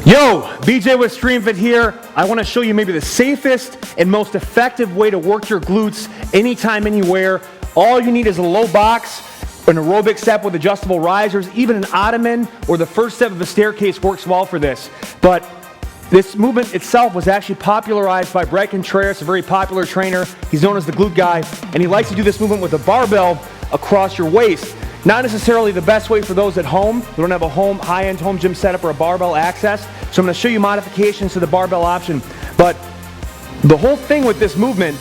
Yo, BJ with StreamFit here. I want to show you maybe the safest and most effective way to work your glutes anytime, anywhere. All you need is a low box, an aerobic step with adjustable risers, even an ottoman or the first step of a staircase works well for this. But this movement itself was actually popularized by Bret Contreras, a very popular trainer. He's known as the glute guy, and he likes to do this movement with a barbell across your waist. Not necessarily the best way for those at home who don't have a high-end home gym setup or a barbell access. So I'm going to show you modifications to the barbell option. But the whole thing with this movement,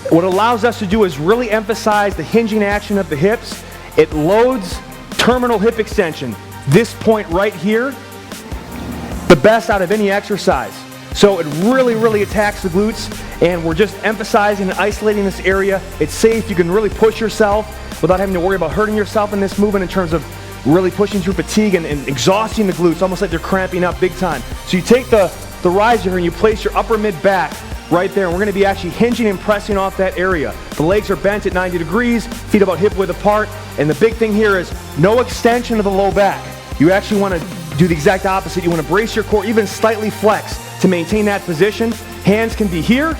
what it allows us to do is really emphasize the hinging action of the hips. It loads terminal hip extension. This point right here, the best out of any exercise. So it really attacks the glutes, and we're just emphasizing and isolating this area. It's safe. You can really push yourself without having to worry about hurting yourself in this movement in terms of really pushing through fatigue and exhausting the glutes, almost like they're cramping up big time. So you take the riser here and you place your upper mid back right there, and we're going to be actually hinging and pressing off that area. The legs are bent at 90 degrees, feet about hip width apart, and the big thing here is no extension of the low back. You actually want to do the exact opposite. You want to brace your core, even slightly flex to maintain that position. Hands can be here,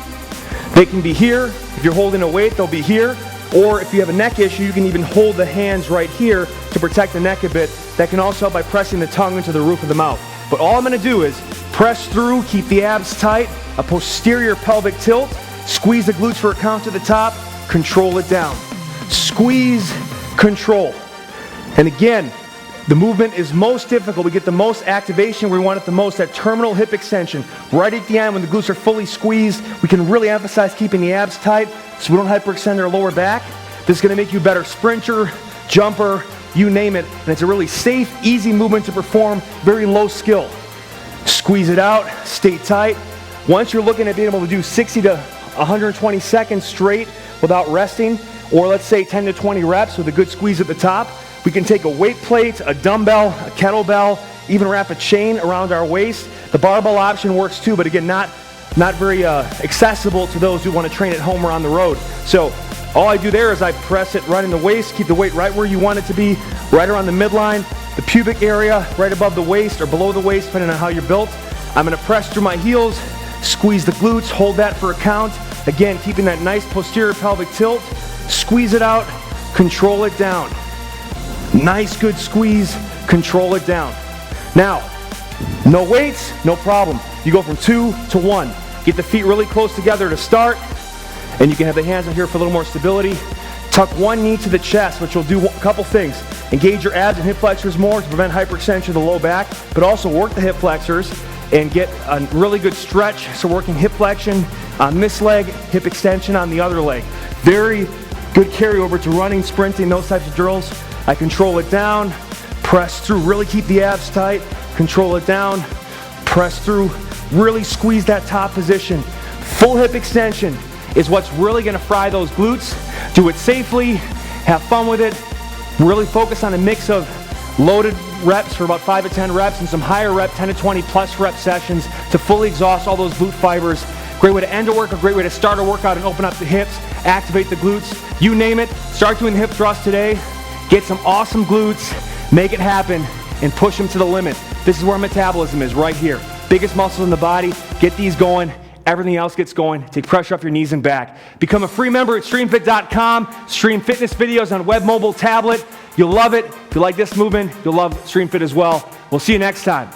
they can be here. If you're holding a weight, they'll be here. Or if you have a neck issue, you can even hold the hands right here to protect the neck a bit. That can also help by pressing the tongue into the roof of the mouth. But all I'm going to do is press through, keep the abs tight, a posterior pelvic tilt, squeeze the glutes for a count to the top, control it down. Squeeze, control. And again, the movement is most difficult. We get the most activation. We want it the most at terminal hip extension. Right at the end when the glutes are fully squeezed, we can really emphasize keeping the abs tight so we don't hyperextend our lower back. This is going to make you a better sprinter, jumper, you name it. And it's a really safe, easy movement to perform, very low skill. Squeeze it out, stay tight. Once you're looking at being able to do 60 to 120 seconds straight without resting, or let's say 10 to 20 reps with a good squeeze at the top, we can take a weight plate, a dumbbell, a kettlebell, even wrap a chain around our waist. The barbell option works too, but again, not very accessible to those who want to train at home or on the road. So all I do there is I press it right in the waist, keep the weight right where you want it to be, right around the midline, the pubic area, right above the waist or below the waist, depending on how you're built. I'm going to press through my heels, squeeze the glutes, hold that for a count. Again, keeping that nice posterior pelvic tilt, squeeze it out, control it down. Nice, good squeeze, control it down. Now, no weights, no problem. You go from 2 to 1. Get the feet really close together to start, and you can have the hands on here for a little more stability. Tuck one knee to the chest, which will do a couple things. Engage your abs and hip flexors more to prevent hyperextension of the low back, but also work the hip flexors and get a really good stretch. So working hip flexion on this leg, hip extension on the other leg. Very good carryover to running, sprinting, those types of drills. I control it down, press through, really keep the abs tight, control it down, press through, really squeeze that top position. Full hip extension is what's really going to fry those glutes. Do it safely, have fun with it, really focus on a mix of loaded reps for about 5 to 10 reps and some higher rep, 10 to 20 plus rep sessions to fully exhaust all those glute fibers. Great way to end a work, a great way to start a workout and open up the hips, activate the glutes, you name it. Start doing hip thrusts today. Get some awesome glutes, make it happen, and push them to the limit. This is where metabolism is, right here. Biggest muscles in the body, get these going, everything else gets going. Take pressure off your knees and back. Become a free member at streamfit.com. Stream fitness videos on web, mobile, tablet. You'll love it. If you like this movement, you'll love StreamFit as well. We'll see you next time.